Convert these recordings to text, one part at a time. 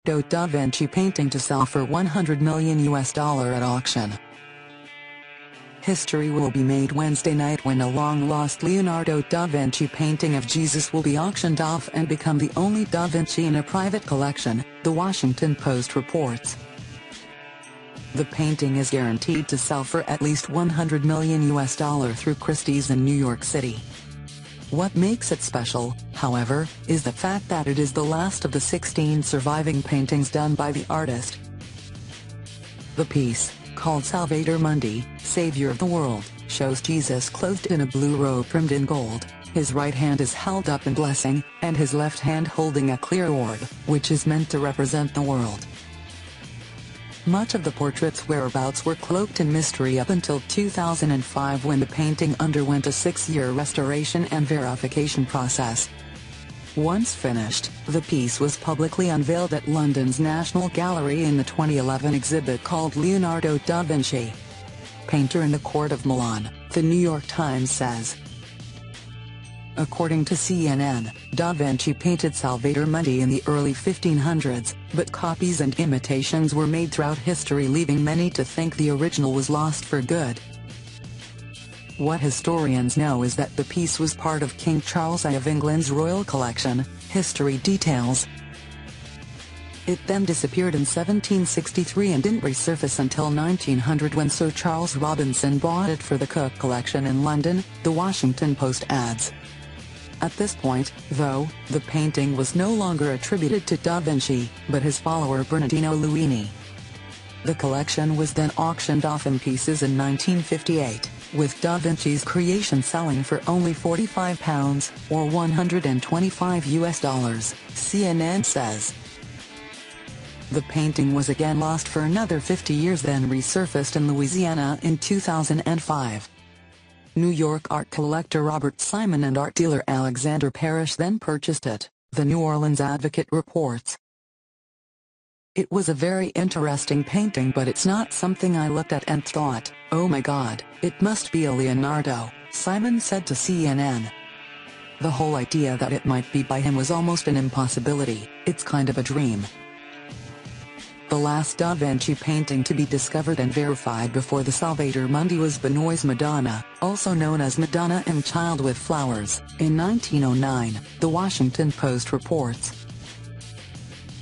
da Vinci painting to sell for $100 million at auction. History will be made Wednesday night when a long-lost Leonardo da Vinci painting of Jesus will be auctioned off and become the only Da Vinci in a private collection, The Washington Post reports. The painting is guaranteed to sell for at least $100 million through Christie's in New York City. What makes it special, however, is the fact that it is the last of the 16 surviving paintings done by the artist. The piece, called Salvator Mundi, Savior of the World, shows Jesus clothed in a blue robe trimmed in gold. His right hand is held up in blessing, and his left hand holding a clear orb, which is meant to represent the world. Much of the portrait's whereabouts were cloaked in mystery up until 2005 when the painting underwent a 6-year restoration and verification process. Once finished, the piece was publicly unveiled at London's National Gallery in the 2011 exhibit called Leonardo da Vinci. Painter in the court of Milan, The New York Times says. According to CNN, Da Vinci painted Salvator Mundi in the early 1500s, but copies and imitations were made throughout history, leaving many to think the original was lost for good. What historians know is that the piece was part of King Charles I of England's royal collection, history details. It then disappeared in 1763 and didn't resurface until 1900 when Sir Charles Robinson bought it for the Cook collection in London, The Washington Post adds. At this point, though, the painting was no longer attributed to Da Vinci, but his follower Bernardino Luini. The collection was then auctioned off in pieces in 1958, with Da Vinci's creation selling for only £45, or $125, CNN says. The painting was again lost for another 50 years, then resurfaced in Louisiana in 2005. New York art collector Robert Simon and art dealer Alexander Parrish then purchased it, the New Orleans Advocate reports. It was a very interesting painting, but it's not something I looked at and thought, oh my god, it must be a Leonardo, Simon said to CNN. The whole idea that it might be by him was almost an impossibility, it's kind of a dream. The last Da Vinci painting to be discovered and verified before the Salvator Mundi was Benoit's Madonna, also known as Madonna and Child with Flowers, in 1909, The Washington Post reports.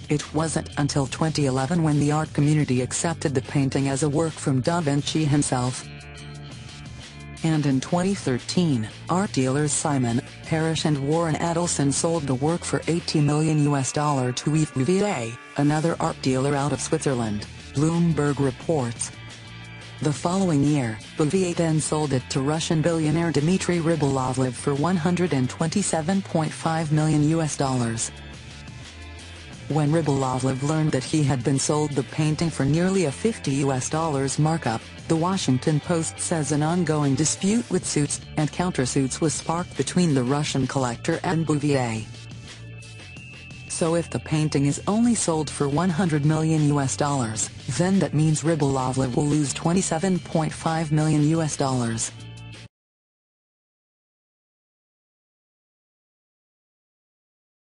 It wasn't until 2011 when the art community accepted the painting as a work from Da Vinci himself. And in 2013, art dealers Simon, Parrish and Warren Adelson sold the work for $80 million to Yves Bouvier, another art dealer out of Switzerland, Bloomberg reports. The following year, Bouvier then sold it to Russian billionaire Dmitry Rybolovlev for $127.5 million. When Rybolovlev learned that he had been sold the painting for nearly a $50 markup, The Washington Post says an ongoing dispute with suits and countersuits was sparked between the Russian collector and Bouvier. So if the painting is only sold for $100 million, then that means Rybolovlev will lose $27.5 million.